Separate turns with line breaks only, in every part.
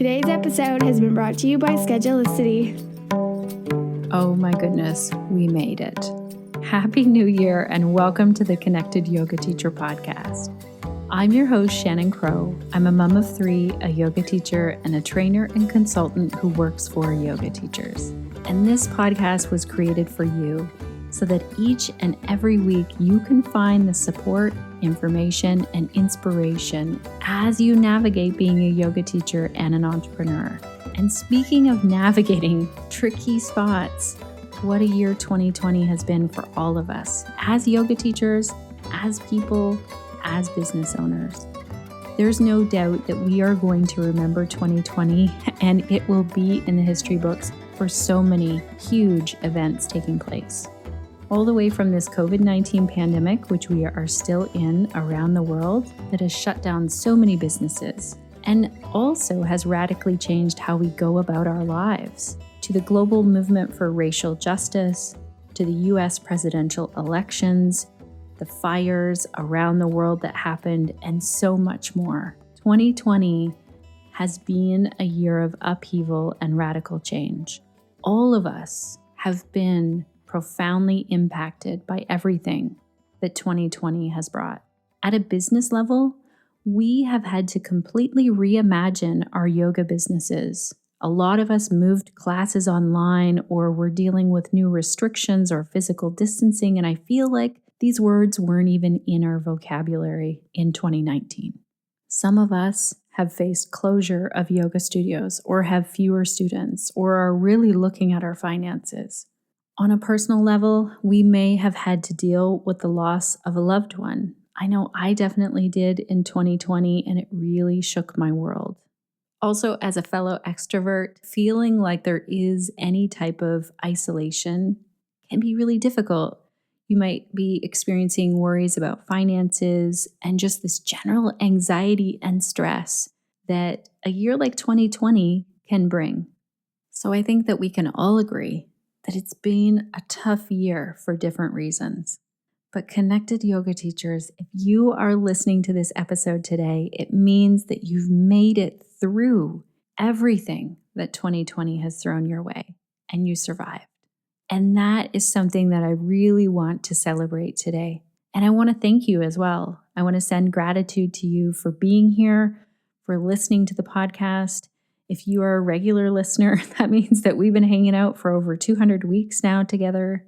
Today's episode has been brought to you by Schedulicity.
Oh my goodness, we made it. Happy New Year and welcome to the Connected Yoga Teacher podcast. I'm your host, Shannon Crow. I'm a mom of three, a yoga teacher, and a trainer and consultant who works for yoga teachers. And this podcast was created for you so that each and every week you can find the support, information, and inspiration as you navigate being a yoga teacher and an entrepreneur. And speaking of navigating tricky spots, what a year 2020 has been for all of us as yoga teachers, as people, as business owners. There's no doubt that we are going to remember 2020 and it will be in the history books for so many huge events taking place. All the way from this COVID-19 pandemic, which we are still in around the world, that has shut down so many businesses and also has radically changed how we go about our lives, to the global movement for racial justice, to the US presidential elections, the fires around the world that happened, and so much more. 2020 has been a year of upheaval and radical change. All of us have been profoundly impacted by everything that 2020 has brought. At a business level, we have had to completely reimagine our yoga businesses. A lot of us moved classes online or were dealing with new restrictions or physical distancing, and I feel like these words weren't even in our vocabulary in 2019. Some of us have faced closure of yoga studios or have fewer students or are really looking at our finances. On a personal level, we may have had to deal with the loss of a loved one. I know I definitely did in 2020, and it really shook my world. Also, as a fellow extrovert, feeling like there is any type of isolation can be really difficult. You might be experiencing worries about finances and just this general anxiety and stress that a year like 2020 can bring. So I think that we can all agree that it's been a tough year for different reasons. But connected yoga teachers, if you are listening to this episode today, it means that you've made it through everything that 2020 has thrown your way and you survived. And that is something that I really want to celebrate today. And I want to thank you as well. I want to send gratitude to you for being here, for listening to the podcast. If you are a regular listener, that means that we've been hanging out for over 200 weeks now together.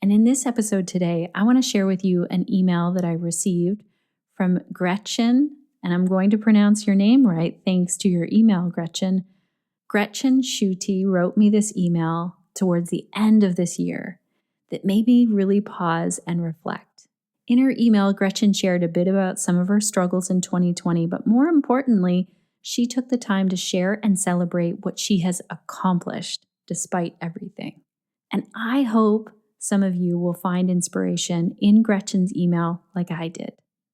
And in this episode today, I want to share with you an email that I received from Gretchen, and I'm going to pronounce your name right thanks to your email, Gretchen. Gretchen Schutte wrote me this email towards the end of this year that made me really pause and reflect. In her email, Gretchen shared a bit about some of her struggles in 2020, but more importantly, she took the time to share and celebrate what she has accomplished despite everything. And I hope some of you will find inspiration in Gretchen's email like I did.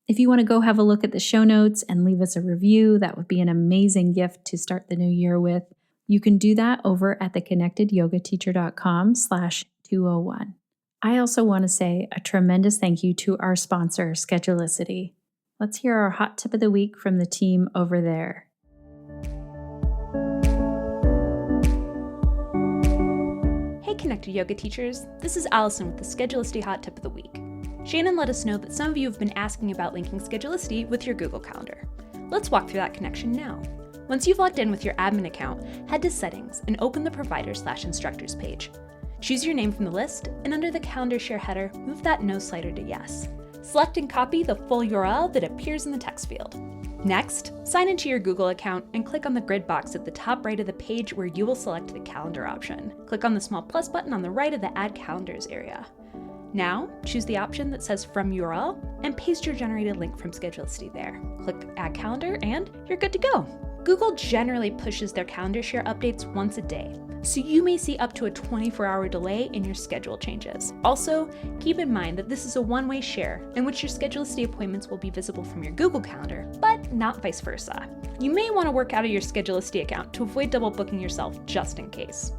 If you want to go have a look at the show notes and leave us a review, that would be an amazing gift to start the new year with. You can do that over at theconnectedyogateacher.com/201. I also want to say a tremendous thank you to our sponsor, Schedulicity. Let's hear our hot tip of the week from the team over there.
Hey Connected Yoga Teachers, this is Allison with the Schedulicity Hot Tip of the Week. Shannon let us know that some of you have been asking about linking Schedulicity with your Google Calendar. Let's walk through that connection now. Once you've logged in with your admin account, head to Settings and open the Provider/Instructors page. Choose your name from the list, and under the Calendar Share header, move that No slider to Yes. Select and copy the full URL that appears in the text field. Next, sign into your Google account and click on the grid box at the top right of the page where you will select the calendar option. Click on the small plus button on the right of the Add Calendars area. Now, choose the option that says From URL and paste your generated link from Schedulicity there. Click Add Calendar and you're good to go. Google generally pushes their calendar share updates once a day, so you may see up to a 24-hour delay in your schedule changes. Also, keep in mind that this is a one-way share in which your Schedulicity appointments will be visible from your Google Calendar, but not vice versa. You may want to work out of your Schedulicity account to avoid double booking yourself just in case.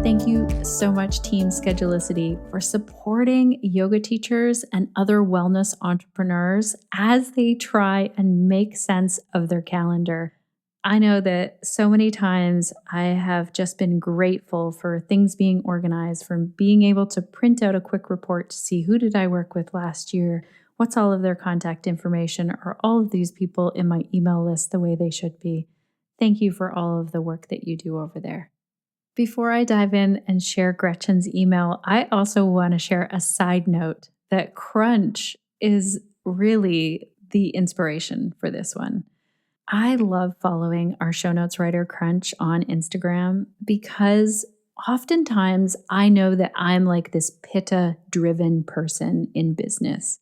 Thank you so much, Team Schedulicity, for supporting yoga teachers and other wellness entrepreneurs as they try and make sense of their calendar. I know that so many times I have just been grateful for things being organized, for being able to print out a quick report to see who did I work with last year, what's all of their contact information, are all of these people in my email list the way they should be. Thank you for all of the work that you do over there. Before I dive in and share Gretchen's email, I also want to share a side note that Crunch is really the inspiration for this one. I love following our show notes writer Crunch on Instagram because oftentimes I know that I'm like this pitta-driven person in business.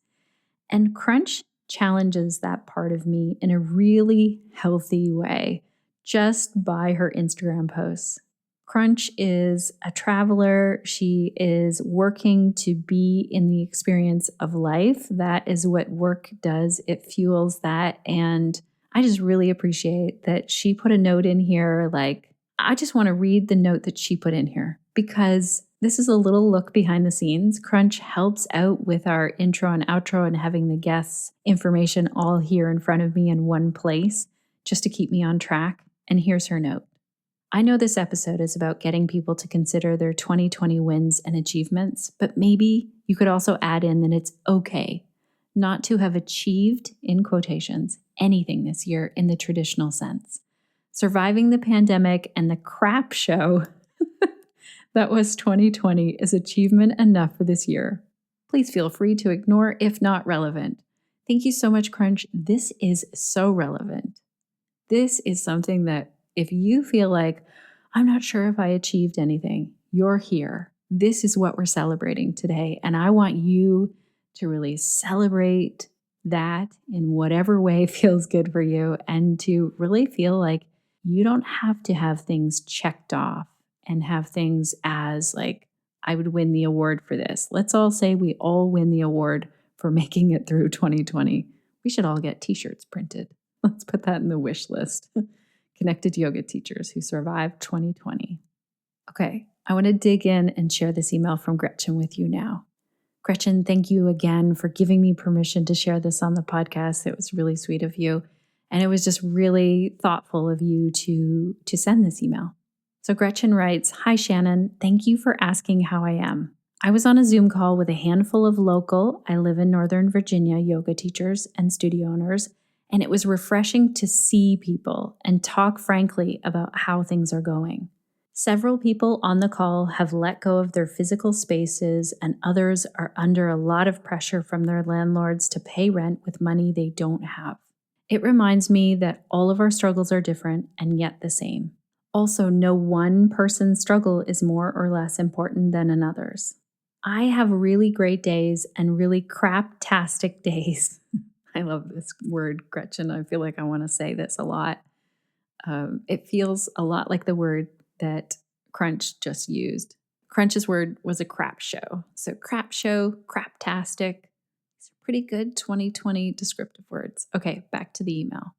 And Crunch challenges that part of me in a really healthy way just by her Instagram posts. Crunch is a traveler. She is working to be in the experience of life. That is what work does. It fuels that. And I just really appreciate that she put a note in here. Like, I just want to read the note that she put in here because this is a little look behind the scenes. Crunch helps out with our intro and outro and having the guests' information all here in front of me in one place just to keep me on track. And here's her note. I know this episode is about getting people to consider their 2020 wins and achievements, but maybe you could also add in that it's okay not to have achieved, in quotations, anything this year in the traditional sense. Surviving the pandemic and the crap show that was 2020 is achievement enough for this year. Please feel free to ignore if not relevant. Thank you so much, Crunch. This is so relevant. This is something that if you feel like, I'm not sure if I achieved anything, you're here. This is what we're celebrating today. And I want you to really celebrate that in whatever way feels good for you and to really feel like you don't have to have things checked off and have things as like, I would win the award for this. Let's all say we all win the award for making it through 2020. We should all get t-shirts printed. Let's put that in the wish list. Connected yoga teachers who survived 2020. Okay, I want to dig in and share this email from Gretchen with you now. Gretchen, thank you again for giving me permission to share this on the podcast. It was really sweet of you. And it was just really thoughtful of you to send this email. So Gretchen writes, Hi, Shannon. Thank you for asking how I am. I was on a Zoom call with a handful of local, I live in Northern Virginia, yoga teachers and studio owners, and it was refreshing to see people and talk frankly about how things are going. Several people on the call have let go of their physical spaces, and others are under a lot of pressure from their landlords to pay rent with money they don't have. It reminds me that all of our struggles are different and yet the same. Also, no one person's struggle is more or less important than another's. I have really great days and really craptastic days. I love this word, Gretchen. I feel like I want to say this a lot. It feels a lot like the word that Crunch just used. Crunch's word was a crap show. So crap show, craptastic. These are pretty good 2020 descriptive words. Okay, back to the email.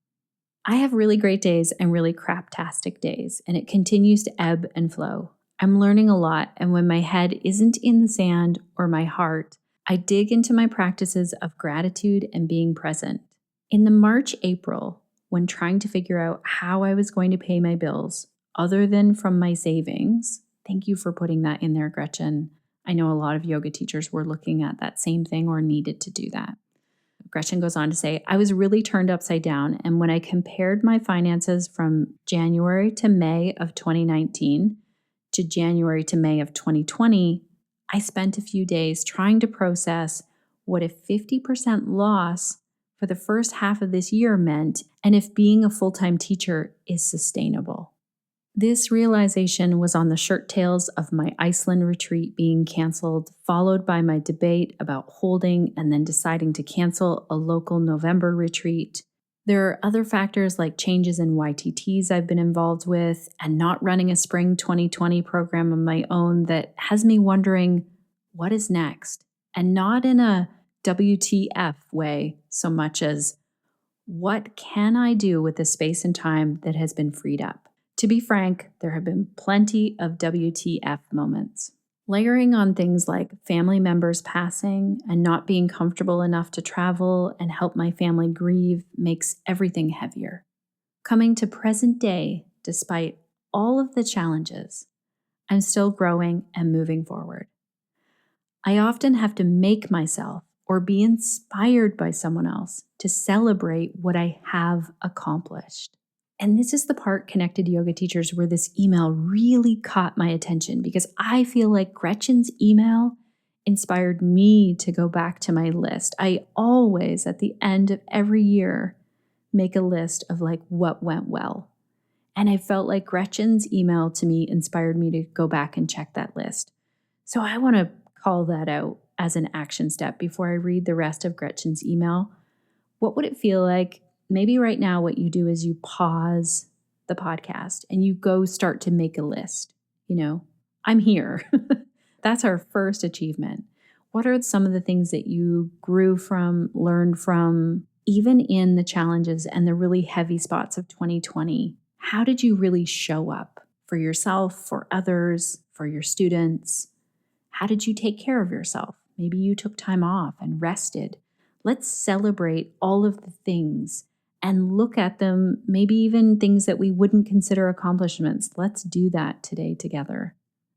I have really great days and really craptastic days, and it continues to ebb and flow. I'm learning a lot, and when my head isn't in the sand or my heart, I dig into my practices of gratitude and being present. In the March-April, when trying to figure out how I was going to pay my bills, other than from my savings, thank you for putting that in there, Gretchen. I know a lot of yoga teachers were looking at that same thing or needed to do that. Gretchen goes on to say, I was really turned upside down, and when I compared my finances from January to May of 2019 to January to May of 2020, I spent a few days trying to process what a 50% loss for the first half of this year meant, and if being a full-time teacher is sustainable. This realization was on the shirt tails of my Iceland retreat being canceled, followed by my debate about holding and then deciding to cancel a local November retreat. There are other factors like changes in YTTs I've been involved with and not running a spring 2020 program of my own that has me wondering, what is next? And not in a WTF way so much as, what can I do with the space and time that has been freed up? To be frank, there have been plenty of WTF moments. Layering on things like family members passing and not being comfortable enough to travel and help my family grieve makes everything heavier. Coming to present day, despite all of the challenges, I'm still growing and moving forward. I often have to make myself or be inspired by someone else to celebrate what I have accomplished. And this is the part, Connected Yoga Teachers, where this email really caught my attention because I feel like Gretchen's email inspired me to go back to my list. I always, at the end of every year, make a list of like what went well. And I felt like Gretchen's email to me inspired me to go back and check that list. So I want to call that out as an action step before I read the rest of Gretchen's email. What would it feel like? Maybe right now what you do is you pause the podcast and you go start to make a list. I'm here. That's our first achievement. What are some of the things that you grew from, learned from, even in the challenges and the really heavy spots of 2020? How did you really show up for yourself, for others, for your students? How did you take care of yourself? Maybe you took time off and rested. Let's celebrate all of the things and look at them, maybe even things that we wouldn't consider accomplishments. Let's do that today together.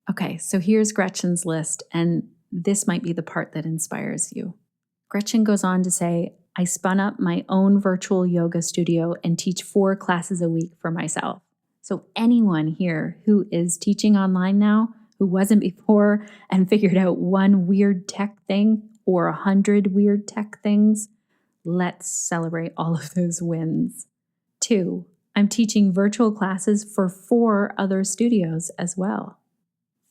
Okay, so here's Gretchen's list, and this might be the part that inspires you. Gretchen goes on to say, I spun up my own virtual yoga studio and teach 4 classes a week for myself. So anyone here who is teaching online now, who wasn't before and figured out one weird tech thing or 100 weird tech things, let's celebrate all of those wins. 2, I'm teaching virtual classes for 4 other studios as well.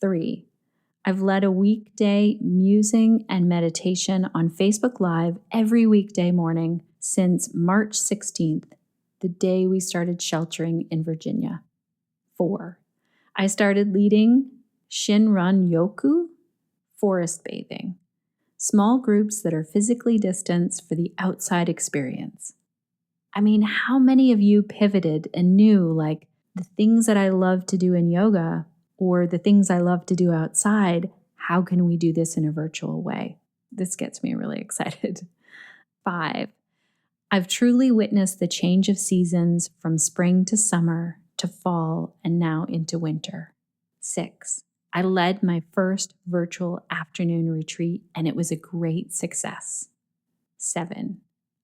3, I've led a weekday musing and meditation on Facebook Live every weekday morning since March 16th, the day we started sheltering in Virginia. 4, I started leading Shinran Yoku, forest bathing. Small groups that are physically distanced for the outside experience. I mean, how many of you pivoted and knew like the things that I love to do in yoga or the things I love to do outside, how can we do this in a virtual way? This gets me really excited. 5, I've truly witnessed the change of seasons from spring to summer to fall and now into winter. 6, I led my first virtual afternoon retreat, and it was a great success. 7,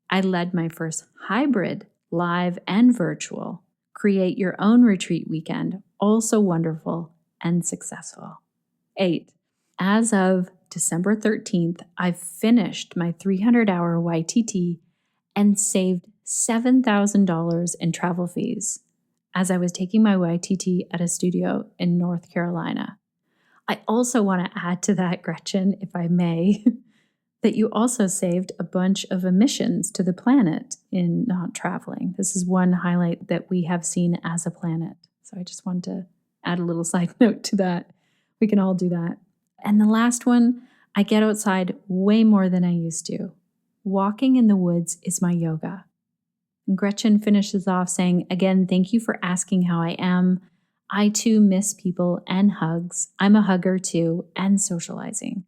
I led my first hybrid, live and virtual, create your own retreat weekend, also wonderful and successful. 8, as of December 13th, I've finished my 300-hour YTT and saved $7,000 in travel fees as I was taking my YTT at a studio in North Carolina. I also want to add to that, Gretchen, if I may, that you also saved a bunch of emissions to the planet in not traveling. This is one highlight that we have seen as a planet. So I just wanted to add a little side note to that. We can all do that. And the last one, I get outside way more than I used to. Walking in the woods is my yoga. And Gretchen finishes off saying, again, thank you for asking how I am. I too miss people and hugs. I'm a hugger too, and socializing.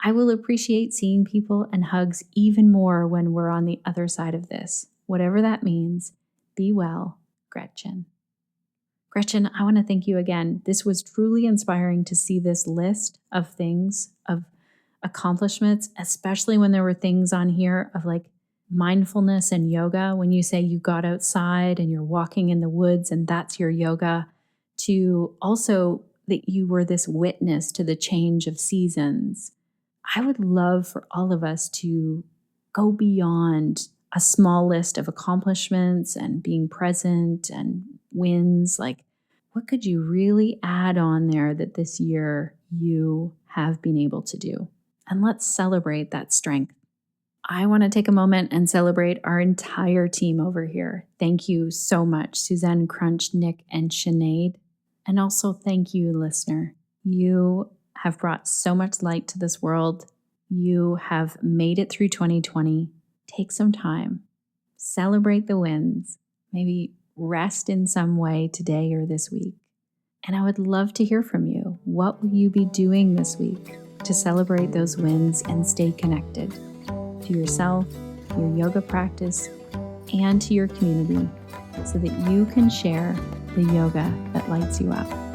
I will appreciate seeing people and hugs even more when we're on the other side of this. Whatever that means, be well, Gretchen. Gretchen, I want to thank you again. This was truly inspiring to see this list of things, of accomplishments, especially when there were things on here of like mindfulness and yoga. When you say you got outside and you're walking in the woods and that's your yoga, to also that you were this witness to the change of seasons. I would love for all of us to go beyond a small list of accomplishments and being present and wins. Like, what could you really add on there that this year you have been able to do? And let's celebrate that strength. I want to take a moment and celebrate our entire team over here. Thank you so much, Suzanne, Crunch, Nick, and Sinead. And also thank you, listener. You have brought so much light to this world. You have made it through 2020. Take some time. Celebrate the wins. Maybe rest in some way today or this week. And I would love to hear from you. What will you be doing this week to celebrate those wins and stay connected to yourself, your yoga practice, and to your community so that you can share the yoga that lights you up?